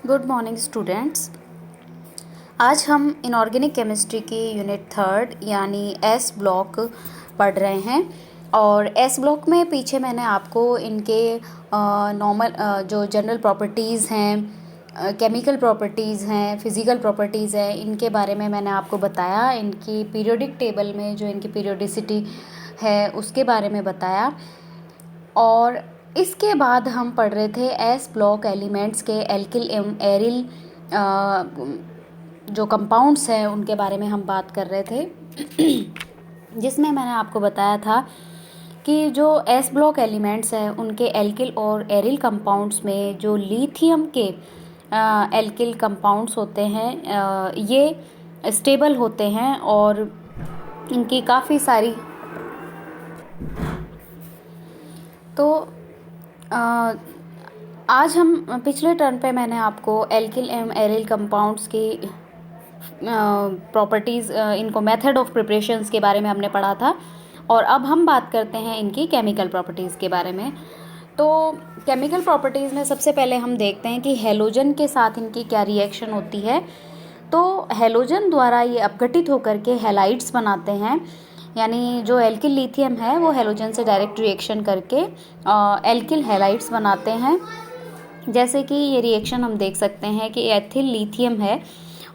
Good morning students. आज हम inorganic chemistry की यूनिट 3 यानी एस ब्लॉक पढ़ रहे हैं। और एस ब्लॉक में पीछे मैंने आपको इनके नॉर्मल जो जनरल प्रॉपर्टीज़ हैं, केमिकल प्रॉपर्टीज़ हैं, फिज़िकल प्रॉपर्टीज़ हैं, इनके बारे में मैंने आपको बताया। इनकी पीरियोडिक टेबल में जो इनकी पीरियोडिसिटी है उसके बारे में बताया। और इसके बाद हम पढ़ रहे थे एस ब्लॉक एलिमेंट्स के एल्किल एवं एरिल जो कंपाउंड्स हैं उनके बारे में हम बात कर रहे थे जिसमें मैंने आपको बताया था कि जो एस ब्लॉक एलिमेंट्स हैं उनके एल्किल और एरिल कंपाउंड्स में जो लिथियम के एल्किल कंपाउंड्स होते हैं ये स्टेबल होते हैं और इनकी काफ़ी सारी तो आज हम पिछले टर्न पे मैंने आपको एल्किल एवं एरिल कंपाउंड्स की प्रॉपर्टीज़, इनको मेथड ऑफ प्रिपरेशंस के बारे में हमने पढ़ा था। और अब हम बात करते हैं इनकी केमिकल प्रॉपर्टीज़ के बारे में। तो केमिकल प्रॉपर्टीज़ में सबसे पहले हम देखते हैं कि हेलोजन के साथ इनकी क्या रिएक्शन होती है। तो हेलोजन द्वारा ये अपघटित होकर के हैलाइड्स बनाते हैं, यानी जो एल्किल लिथियम है वो हेलोजन से डायरेक्ट रिएक्शन करके एल्किल हैलाइड्स बनाते हैं। जैसे कि ये रिएक्शन हम देख सकते हैं कि एथिल लिथियम है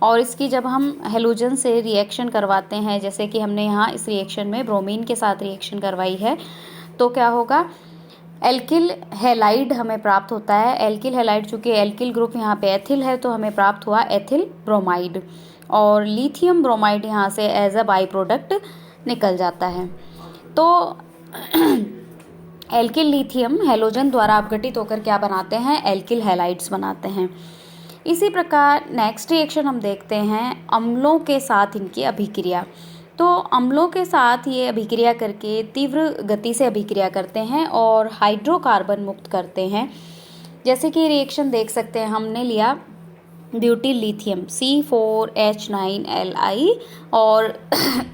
और इसकी जब हम हेलोजन से रिएक्शन करवाते हैं, जैसे कि हमने यहाँ इस रिएक्शन में ब्रोमीन के साथ रिएक्शन करवाई है, तो क्या होगा, एल्किल हैलाइड हमें प्राप्त होता है। एल्किल हैलाइड, चूँकि एल्किल ग्रुप यहाँ पे एथिल है तो हमें प्राप्त हुआ एथिल ब्रोमाइड, और लिथियम ब्रोमाइड यहाँ से एज अ बाई प्रोडक्ट निकल जाता है। तो एल्किल लिथियम हेलोजन द्वारा अपघटित होकर क्या बनाते हैं, एल्किल हैलाइड्स बनाते हैं। इसी प्रकार नेक्स्ट रिएक्शन हम देखते हैं अम्लों के साथ इनकी अभिक्रिया। तो अम्लों के साथ ये अभिक्रिया करके तीव्र गति से अभिक्रिया करते हैं और हाइड्रोकार्बन मुक्त करते हैं। जैसे कि रिएक्शन देख सकते हैं, हमने लिया ब्यूटिल लिथियम C4H9Li और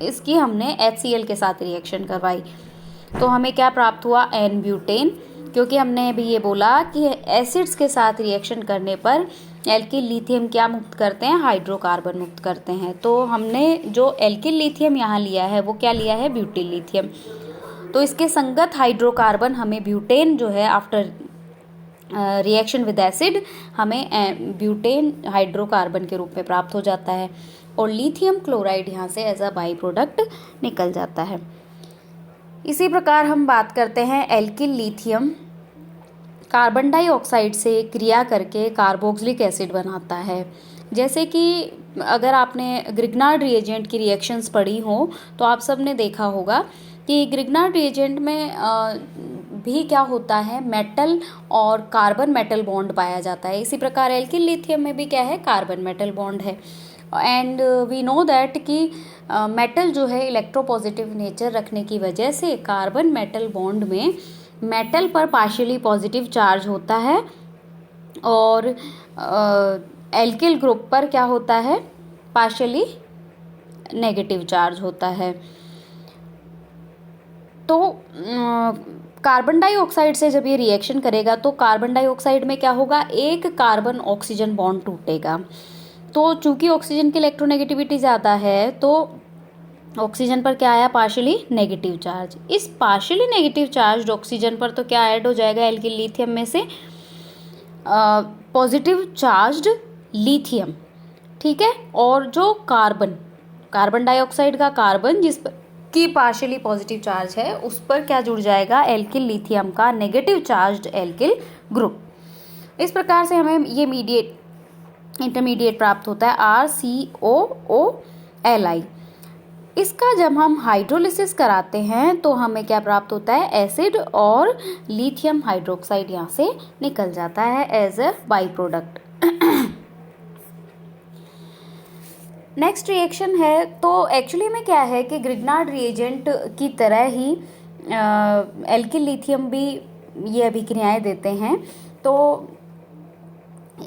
इसकी हमने HCl के साथ रिएक्शन करवाई, तो हमें क्या प्राप्त हुआ, एन ब्यूटेन। क्योंकि हमने अभी ये बोला कि एसिड्स के साथ रिएक्शन करने पर एल्किल लिथियम क्या मुक्त करते हैं, हाइड्रोकार्बन मुक्त करते हैं। तो हमने जो एल्किल लिथियम यहाँ लिया है वो क्या लिया है, ब्यूटिल लिथियम। तो इसके संगत हाइड्रोकार्बन हमें ब्यूटेन जो है आफ्टर रिएक्शन विद एसिड हमें ब्यूटेन हाइड्रोकार्बन के रूप में प्राप्त हो जाता है और लिथियम क्लोराइड यहाँ से एज अ बाई प्रोडक्ट निकल जाता है। इसी प्रकार हम बात करते हैं एल्किल लिथियम कार्बन डाइऑक्साइड से क्रिया करके कार्बोक्सिलिक एसिड बनाता है। जैसे कि अगर आपने ग्रिग्नार्ड रिएजेंट की रिएक्शंस पढ़ी हो तो आप सब ने देखा होगा कि ग्रिग्नार्ड रिएजेंट में भी क्या होता है, मेटल और कार्बन मेटल बॉन्ड पाया जाता है। इसी प्रकार एल्किल लिथियम में भी क्या है, कार्बन मेटल बॉन्ड है। एंड वी नो दैट कि मेटल जो है इलेक्ट्रोपॉजिटिव नेचर रखने की वजह से कार्बन मेटल बॉन्ड में मेटल पर पार्शियली पॉजिटिव चार्ज होता है और एल्किल ग्रुप पर क्या होता है, पार्शियली नेगेटिव चार्ज होता है। तो कार्बन डाइऑक्साइड से जब ये रिएक्शन करेगा तो कार्बन डाइऑक्साइड में क्या होगा, एक कार्बन ऑक्सीजन बॉन्ड टूटेगा। तो चूंकि ऑक्सीजन की इलेक्ट्रोनेगेटिविटी ज़्यादा है तो ऑक्सीजन पर क्या आया, पार्शियली नेगेटिव चार्ज। इस पार्शियली नेगेटिव चार्ज ऑक्सीजन पर तो क्या ऐड हो जाएगा, एल्किल लिथियम में से पॉजिटिव चार्ज्ड लिथियम, ठीक है। और जो कार्बन डाइऑक्साइड का कार्बन जिस पर की पार्शियली पॉजिटिव चार्ज है उस पर क्या जुड़ जाएगा, एल्किल लिथियम का नेगेटिव चार्ज्ड एल्किल ग्रुप। इस प्रकार से हमें ये इंटरमीडिएट प्राप्त होता है RCOOLi। इसका जब हम हाइड्रोलिसिस कराते हैं तो हमें क्या प्राप्त होता है, एसिड और लिथियम हाइड्रोक्साइड यहाँ से निकल जाता है as a by product. Next reaction है, तो एक्चुअली में क्या है कि ग्रिग्नार्ड रिएजेंट की तरह ही एल्किल लिथियम भी ये अभिक्रियाएं देते हैं। तो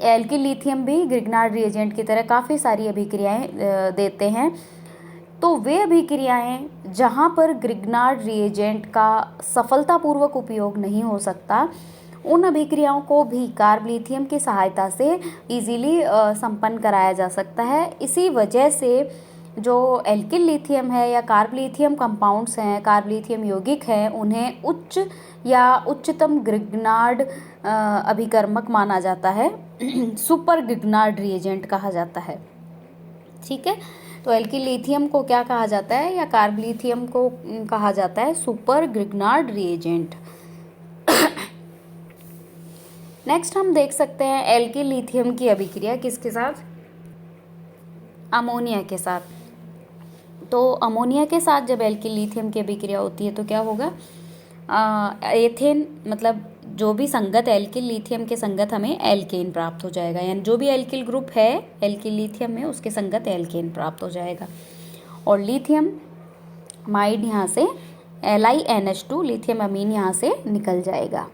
एल्किल लिथियम भी ग्रिग्नार्ड रिएजेंट की तरह काफ़ी सारी अभिक्रियाएं देते हैं। तो वे अभिक्रियाएं जहाँ पर ग्रिग्नार्ड रिएजेंट का सफलतापूर्वक उपयोग नहीं हो सकता, उन अभिक्रियाओं को भी कार्ब लिथियम की सहायता से इजीली संपन्न कराया जा सकता है। इसी वजह से जो एल्किल लिथियम है या कार्ब लिथियम कंपाउंड्स हैं, कार्ब लिथियम यौगिक हैं, उन्हें उच्च या उच्चतम ग्रिग्नार्ड अभिकर्मक माना जाता है। सुपर ग्रिग्नार्ड रिएजेंट कहा जाता है। ठीक है, तो एल्किल लिथियम को क्या कहा जाता है, या कार्ब लिथियम को कहा जाता है सुपर ग्रिग्नार्ड रिएजेंट। नेक्स्ट हम देख सकते हैं एल्किल लिथियम की अभिक्रिया किसके साथ, अमोनिया के साथ। तो अमोनिया के साथ जब एल्किल लिथियम की अभिक्रिया होती है तो क्या होगा, एथेन मतलब जो भी संगत एल्किल लिथियम के संगत हमें एल्केन प्राप्त हो जाएगा, यानी जो भी एल्किल ग्रुप है एल्किल लिथियम में उसके संगत एल्केन प्राप्त हो जाएगा। और लिथियम माइड यहाँ से LiNH2 लिथियम अमीन यहाँ से निकल जाएगा।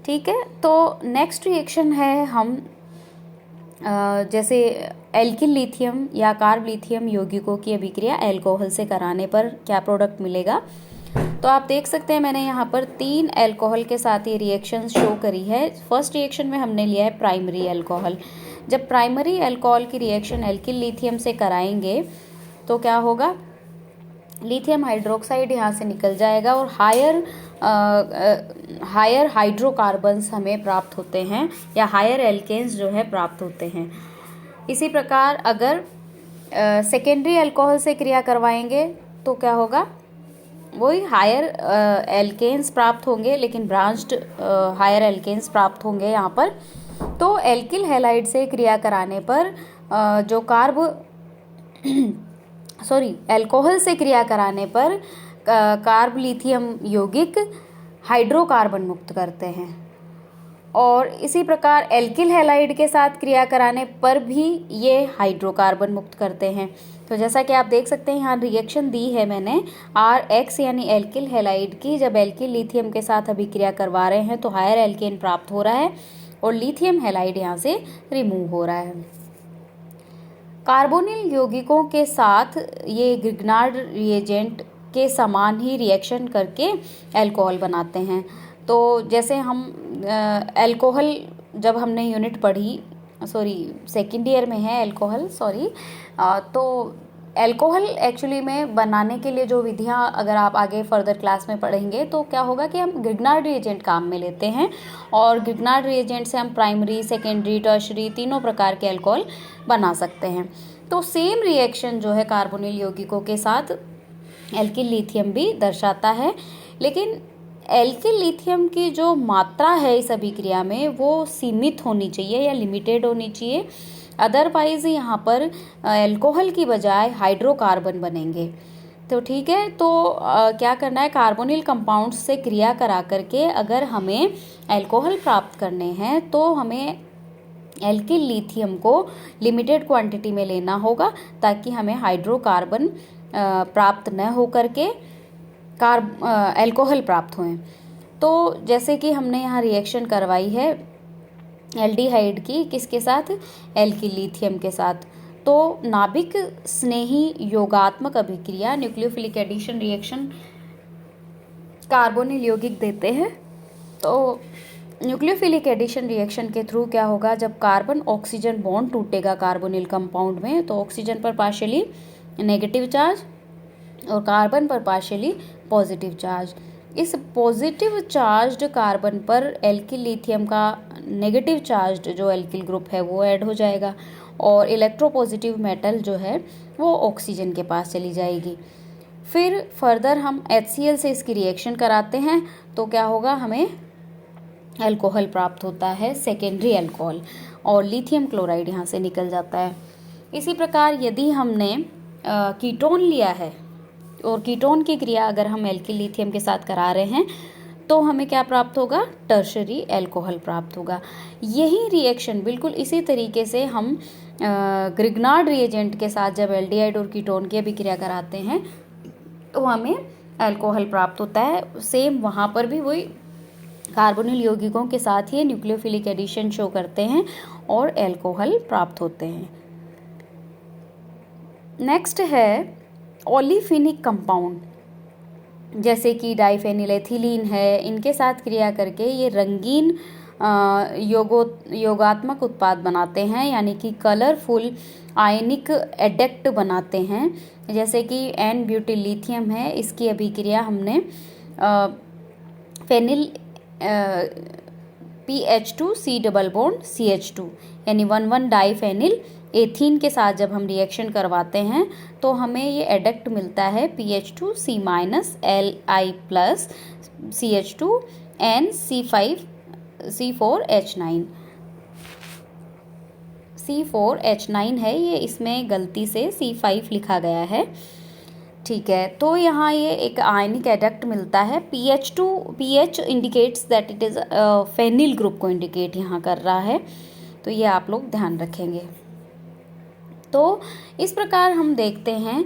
ठीक है, तो नेक्स्ट रिएक्शन है हम जैसे एल्किल लिथियम या कार्ब लिथियम यौगिकों की अभिक्रिया अल्कोहल से कराने पर क्या प्रोडक्ट मिलेगा। तो आप देख सकते हैं मैंने यहाँ पर 3 अल्कोहल के साथ ये रिएक्शन शो करी है। फर्स्ट रिएक्शन में हमने लिया है प्राइमरी अल्कोहल। जब प्राइमरी अल्कोहल की रिएक्शन एल्किल लिथियम से कराएंगे तो क्या होगा, लिथियम हाइड्रोक्साइड यहाँ से निकल जाएगा और हायर हाइड्रोकार्बन्स हमें प्राप्त होते हैं, या हायर एल्केन्स जो है प्राप्त होते हैं। इसी प्रकार अगर सेकेंडरी अल्कोहल से क्रिया करवाएंगे तो क्या होगा, वही हायर एल्केन्स प्राप्त होंगे, लेकिन ब्रांच्ड हायर एल्केन्स प्राप्त होंगे यहाँ पर। तो एल्किल हैलाइड से क्रिया कराने पर जो अल्कोहल से क्रिया कराने पर कार्ब लिथियम यौगिक हाइड्रोकार्बन मुक्त करते हैं, और इसी प्रकार एल्किल हैलाइड के साथ क्रिया कराने पर भी ये हाइड्रोकार्बन मुक्त करते हैं। तो जैसा कि आप देख सकते हैं यहाँ रिएक्शन दी है मैंने Rx यानी एल्किल हैलाइड की। जब एल्किल लिथियम के साथ अभिक्रिया करवा रहे हैं तो हायर एल्केन प्राप्त हो रहा है और लिथियम हैलाइड यहाँ से रिमूव हो रहा है। कार्बोनिल यौगिकों के साथ ये ग्रिग्नार्ड रिएजेंट के समान ही रिएक्शन करके अल्कोहल बनाते हैं। तो जैसे हम अल्कोहल जब हमने यूनिट पढ़ी, सेकेंड ईयर में है अल्कोहल, तो अल्कोहल एक्चुअली में बनाने के लिए जो विधियां अगर आप आगे फर्दर क्लास में पढ़ेंगे तो क्या होगा कि हम ग्रिग्नार्ड रिएजेंट काम में लेते हैं, और ग्रिग्नार्ड रिएजेंट से हम प्राइमरी, सेकेंडरी, टर्शरी तीनों प्रकार के अल्कोहल बना सकते हैं। तो सेम रिएक्शन जो है कार्बोनिल यौगिकों के साथ एल्किल लिथियम भी दर्शाता है, लेकिन एल्किल लिथियम की जो मात्रा है इस अभिक्रिया में वो सीमित होनी चाहिए या लिमिटेड होनी चाहिए, अदरवाइज यहाँ पर अल्कोहल की बजाय हाइड्रोकार्बन बनेंगे। तो ठीक है, तो क्या करना है, कार्बोनिल कंपाउंड्स से क्रिया करा करके अगर हमें अल्कोहल प्राप्त करने हैं तो हमें एल्किल लिथियम को लिमिटेड क्वांटिटी में लेना होगा, ताकि हमें हाइड्रोकार्बन प्राप्त न हो करके अल्कोहल प्राप्त हुए। तो जैसे कि हमने यहाँ रिएक्शन करवाई है एल्डिहाइड की किसके साथ, एल्किल लिथियम के साथ। तो नाभिक स्नेही योगात्मक अभिक्रिया न्यूक्लियोफिलिक एडिशन रिएक्शन कार्बोनिल यौगिक देते हैं। तो न्यूक्लियोफिलिक एडिशन रिएक्शन के थ्रू क्या होगा, जब कार्बन ऑक्सीजन बॉन्ड टूटेगा कार्बोनिल कंपाउंड में तो ऑक्सीजन पर पार्शियली नेगेटिव चार्ज और कार्बन पर पार्शियली पॉजिटिव चार्ज। इस पॉजिटिव चार्ज्ड कार्बन पर एल्किल लिथियम का नेगेटिव चार्ज्ड जो एल्किल ग्रुप है वो ऐड हो जाएगा, और इलेक्ट्रोपॉजिटिव मेटल जो है वो ऑक्सीजन के पास चली जाएगी। फिर फर्दर हम HCl से इसकी रिएक्शन कराते हैं तो क्या होगा, हमें अल्कोहल प्राप्त होता है, सेकेंडरी अल्कोहल, और लिथियम क्लोराइड यहाँ से निकल जाता है। इसी प्रकार यदि हमने कीटोन लिया है और कीटोन की क्रिया अगर हम एल्किल लिथियम के साथ करा रहे हैं तो हमें क्या प्राप्त होगा, टर्शरी अल्कोहल प्राप्त होगा। यही रिएक्शन बिल्कुल इसी तरीके से हम ग्रिग्नार्ड रिएजेंट के साथ जब एल्डिहाइड और कीटोन की अभिक्रिया कराते हैं तो हमें अल्कोहल प्राप्त होता है। सेम वहाँ पर भी वही कार्बोनिल यौगिकों के साथ ही न्यूक्लियोफिलिक एडिशन शो करते हैं और अल्कोहल प्राप्त होते हैं। नेक्स्ट है ओलिफिनिक कंपाउंड। जैसे कि डाइफेनिल एथिलीन है, इनके साथ क्रिया करके ये रंगीन योगात्मक उत्पाद बनाते हैं, यानी कि कलरफुल आयनिक एडेक्ट बनाते हैं। जैसे कि एन ब्यूटिल लिथियम है, इसकी अभिक्रिया हमने phenyl PH2C double bond CH2 यानी 1,1 डाइफेनिल एथीन के साथ जब हम रिएक्शन करवाते हैं तो हमें ये एडक्ट मिलता है PH2C minus Li plus CH2 N C4H9 C4H9 है ये, इसमें गलती से C5 लिखा गया है। ठीक है, तो यहाँ ये एक आयनिक एडक्ट मिलता है। pH indicates that it is phenyl group को इंडिकेट यहाँ कर रहा है, तो ये आप लोग ध्यान रखेंगे। तो इस प्रकार हम देखते हैं